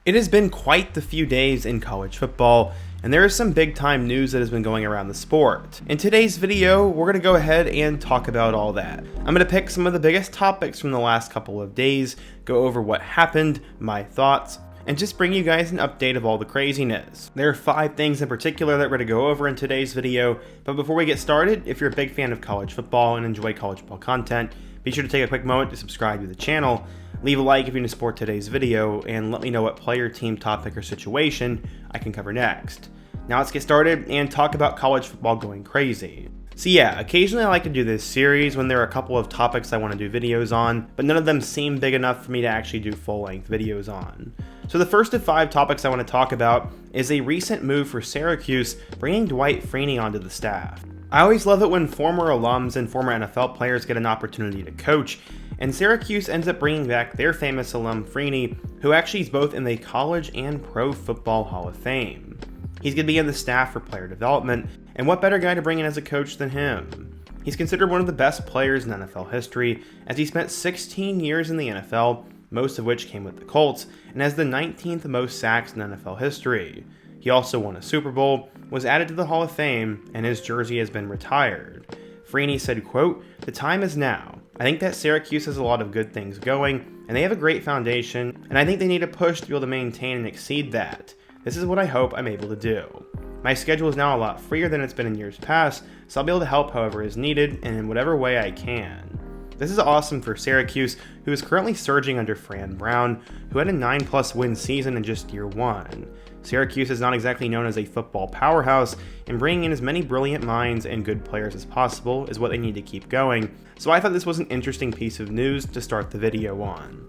It has been quite the few days in college football, and there is some big time news that has been going around the sport. In today's video, we're going to go ahead and talk about all that. I'm going to pick some of the biggest topics from the last couple of days, go over what happened, my thoughts, and just bring you guys an update of all the craziness. There are 5 things in particular that we're going to go over in today's video, but before we get started, if you're a big fan of college football and enjoy college football content, be sure to take a quick moment to subscribe to the channel, leave a like if you want to support today's video, and let me know what player, team, topic, or situation I can cover next. Now let's get started and talk about college football going crazy. So yeah, occasionally I like to do this series when there are a couple of topics I want to do videos on, but none of them seem big enough for me to actually do full-length videos on. So the first of 5 topics I want to talk about is a recent move for Syracuse, bringing Dwight Freeney onto the staff. I always love it when former alums and former NFL players get an opportunity to coach, and Syracuse ends up bringing back their famous alum Freeney, who actually is both in the College and Pro Football Hall of Fame. He's going to be on the staff for player development, and what better guy to bring in as a coach than him? He's considered one of the best players in NFL history, as he spent 16 years in the NFL, most of which came with the Colts, and has the 19th most sacks in NFL history. He also won a Super Bowl, was added to the Hall of Fame, and his jersey has been retired. Freeney said, quote, "The time is now. I think that Syracuse has a lot of good things going, and they have a great foundation, and I think they need a push to be able to maintain and exceed that. This is what I hope I'm able to do. My schedule is now a lot freer than it's been in years past, so I'll be able to help however is needed and in whatever way I can." This is awesome for Syracuse, who is currently surging under Fran Brown, who had a 9+ win season in just year 1. Syracuse is not exactly known as a football powerhouse, and bringing in as many brilliant minds and good players as possible is what they need to keep going, so I thought this was an interesting piece of news to start the video on.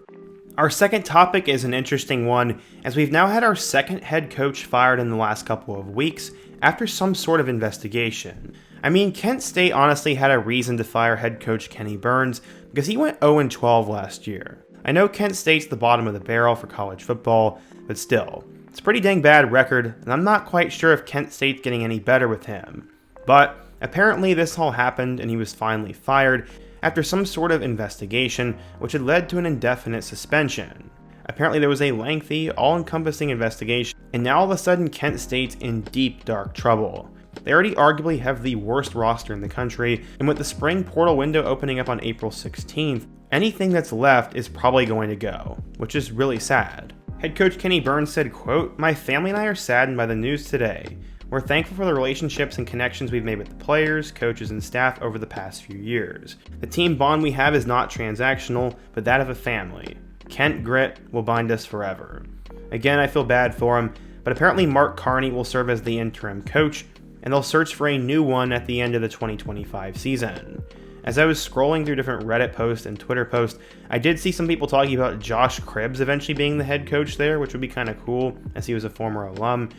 Our second topic is an interesting one, as we've now had our second head coach fired in the last couple of weeks after some sort of investigation. I mean, Kent State honestly had a reason to fire head coach Kenny Burns because he went 0-12 last year. I know Kent State's the bottom of the barrel for college football, but still, it's a pretty dang bad record, and I'm not quite sure if Kent State's getting any better with him. But apparently this all happened and he was finally fired after some sort of investigation which had led to an indefinite suspension. Apparently there was a lengthy, all-encompassing investigation, and now all of a sudden Kent State's in deep, dark trouble. They already arguably have the worst roster in the country, and with the spring portal window opening up on April 16th, anything that's left is probably going to go, which is really sad. Head coach Kenny Burns said, quote, "My family and I are saddened by the news today. We're thankful for the relationships and connections we've made with the players, coaches, and staff over the past few years. The team bond we have is not transactional, but that of a family. Kent grit will bind us forever." Again, I feel bad for him, but apparently Mark Carney will serve as the interim coach, and they'll search for a new one at the end of the 2025 season. As I was scrolling through different Reddit posts and Twitter posts, I did see some people talking about Josh Cribbs eventually being the head coach there, which would be kind of cool, as he was a former alum.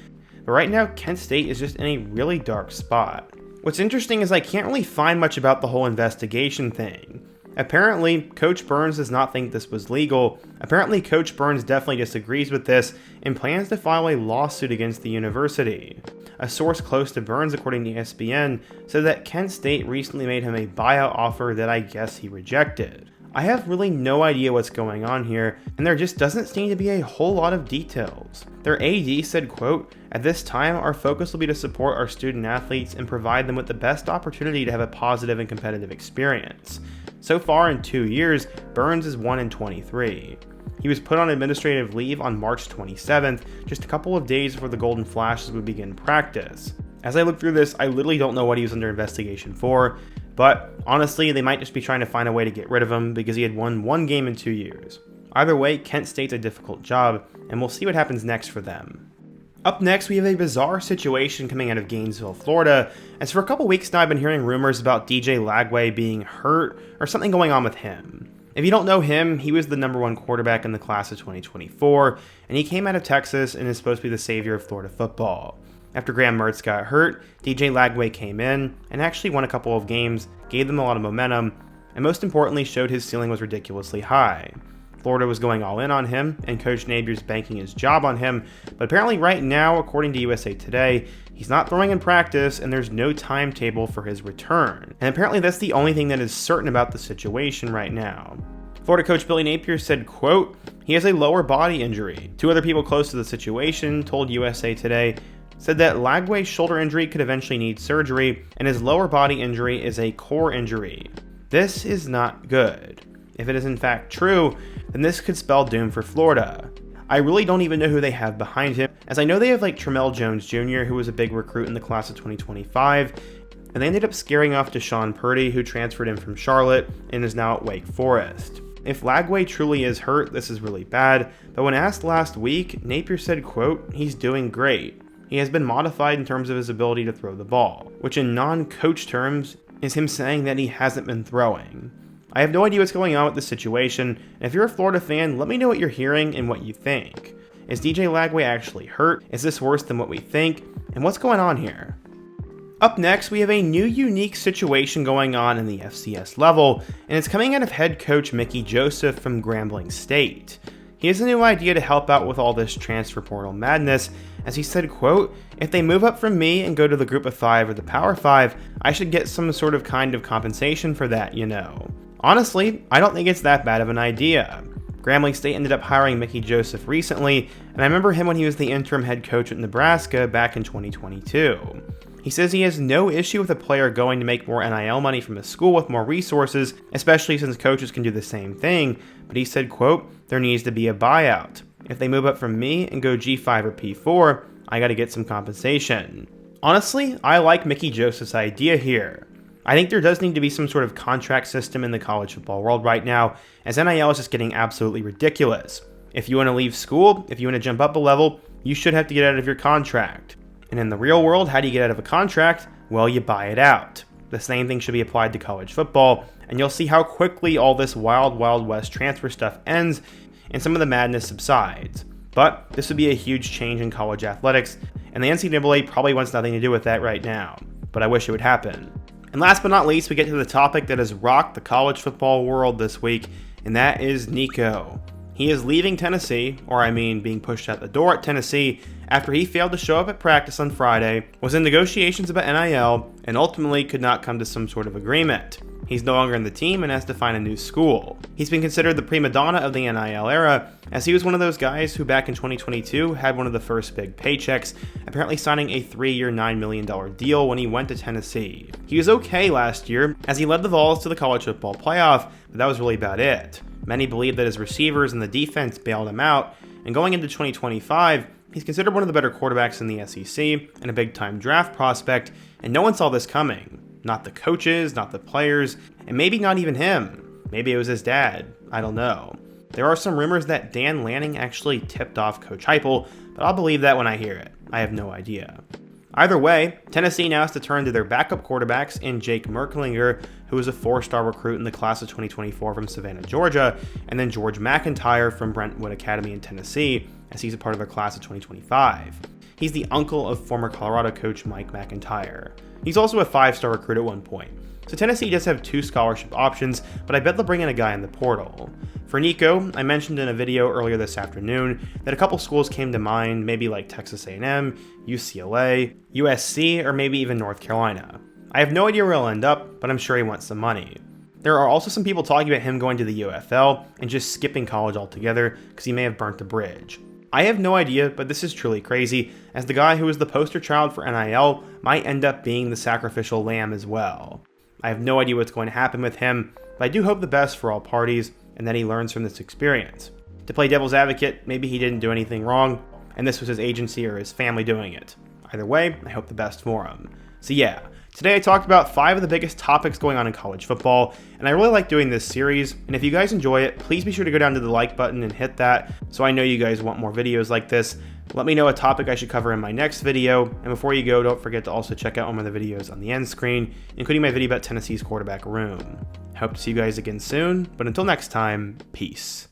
But right now, Kent State is just in a really dark spot. What's interesting is I can't really find much about the whole investigation thing. Apparently, Coach Burns does not think this was legal. Apparently, Coach Burns definitely disagrees with this and plans to file a lawsuit against the university. A source close to Burns, according to ESPN, said that Kent State recently made him a buyout offer that I guess he rejected. I have really no idea what's going on here, and there just doesn't seem to be a whole lot of details. Their AD said, quote, "At this time, our focus will be to support our student athletes and provide them with the best opportunity to have a positive and competitive experience." So far in 2 years, Burns is 1-23. He was put on administrative leave on March 27th, just a couple of days before the Golden Flashes would begin practice. As I look through this, I literally don't know what he was under investigation for, but honestly, they might just be trying to find a way to get rid of him because he had won 1 game in 2 years. Either way, Kent State's a difficult job, and we'll see what happens next for them. Up next, we have a bizarre situation coming out of Gainesville, Florida, as for a couple weeks now I've been hearing rumors about DJ Lagway being hurt or something going on with him. If you don't know him, he was the #1 quarterback in the class of 2024, and he came out of Texas and is supposed to be the savior of Florida football. After Graham Mertz got hurt, DJ Lagway came in and actually won a couple of games, gave them a lot of momentum, and most importantly showed his ceiling was ridiculously high. Florida was going all in on him, and Coach Napier's banking his job on him, but apparently right now, according to USA Today, he's not throwing in practice and there's no timetable for his return. And apparently that's the only thing that is certain about the situation right now. Florida coach Billy Napier said, quote, "He has a lower body injury." Two other people close to the situation told USA Today said that Lagway's shoulder injury could eventually need surgery, and his lower body injury is a core injury. This is not good. If it is in fact true, then this could spell doom for Florida. I really don't even know who they have behind him, as I know they have like Tramell Jones Jr., who was a big recruit in the class of 2025, and they ended up scaring off Deshaun Purdy, who transferred in from Charlotte and is now at Wake Forest. If Lagway truly is hurt, this is really bad, but when asked last week, Napier said, quote, "He's doing great. He has been modified in terms of his ability to throw the ball," which in non-coach terms is him saying that he hasn't been throwing. I have no idea what's going on with this situation, and if you're a Florida fan, let me know what you're hearing and what you think. Is DJ Lagway actually hurt? Is this worse than what we think? And what's going on here? Up next, we have a new unique situation going on in the FCS level, and it's coming out of head coach Mickey Joseph from Grambling State. He has a new idea to help out with all this transfer portal madness, as he said, quote, "If they move up from me and go to the group of 5 or the Power 5, I should get some sort of kind of compensation for that, you know." Honestly, I don't think it's that bad of an idea. Grambling State ended up hiring Mickey Joseph recently, and I remember him when he was the interim head coach at Nebraska back in 2022. He says he has no issue with a player going to make more NIL money from a school with more resources, especially since coaches can do the same thing, but he said, quote, "There needs to be a buyout. If they move up from me and go G5 or P4, I gotta get some compensation." Honestly, I like Mickey Joseph's idea here. I think there does need to be some sort of contract system in the college football world right now, as NIL is just getting absolutely ridiculous. If you want to leave school, if you want to jump up a level, you should have to get out of your contract. And in the real world, how do you get out of a contract? Well, you buy it out. The same thing should be applied to college football, and you'll see how quickly all this wild, wild west transfer stuff ends and some of the madness subsides. But this would be a huge change in college athletics, and the NCAA probably wants nothing to do with that right now. But I wish it would happen. And last but not least, we get to the topic that has rocked the college football world this week, and that is Nico. He is leaving Tennessee, or I mean being pushed out the door at Tennessee, after he failed to show up at practice on Friday, was in negotiations about NIL, and ultimately could not come to some sort of agreement. He's no longer in the team and has to find a new school. He's been considered the prima donna of the NIL era, as he was one of those guys who back in 2022 had one of the first big paychecks, apparently signing a 3-year $9 million deal when he went to Tennessee. He was okay last year, as he led the Vols to the college football playoff, but that was really about it. Many believe that his receivers and the defense bailed him out, and going into 2025, he's considered one of the better quarterbacks in the SEC and a big-time draft prospect, and no one saw this coming. Not the coaches, not the players, and maybe not even him. Maybe it was his dad. I don't know. There are some rumors that Dan Lanning actually tipped off Coach Heupel, but I'll believe that when I hear it. I have no idea. Either way, Tennessee now has to turn to their backup quarterbacks in Jake Merklinger, who was a 4-star recruit in the class of 2024 from Savannah, Georgia, and then George McIntyre from Brentwood Academy in Tennessee, as he's a part of their class of 2025. He's the uncle of former Colorado coach Mike McIntyre. He's also a 5-star recruit at one point. So Tennessee does have 2 scholarship options, but I bet they'll bring in a guy in the portal. For Nico, I mentioned in a video earlier this afternoon that a couple schools came to mind, maybe like Texas A&M, UCLA, USC, or maybe even North Carolina. I have no idea where he'll end up, but I'm sure he wants some money. There are also some people talking about him going to the UFL and just skipping college altogether because he may have burnt the bridge. I have no idea, but this is truly crazy, as the guy who was the poster child for NIL might end up being the sacrificial lamb as well. I have no idea what's going to happen with him, but I do hope the best for all parties and that he learns from this experience. To play devil's advocate, maybe he didn't do anything wrong, and this was his agency or his family doing it. Either way, I hope the best for him. So yeah, today I talked about 5 of the biggest topics going on in college football, and I really like doing this series, and if you guys enjoy it, please be sure to go down to the like button and hit that, so I know you guys want more videos like this. Let me know a topic I should cover in my next video, and before you go, don't forget to also check out one of the videos on the end screen, including my video about Tennessee's quarterback room. I hope to see you guys again soon, but until next time, peace.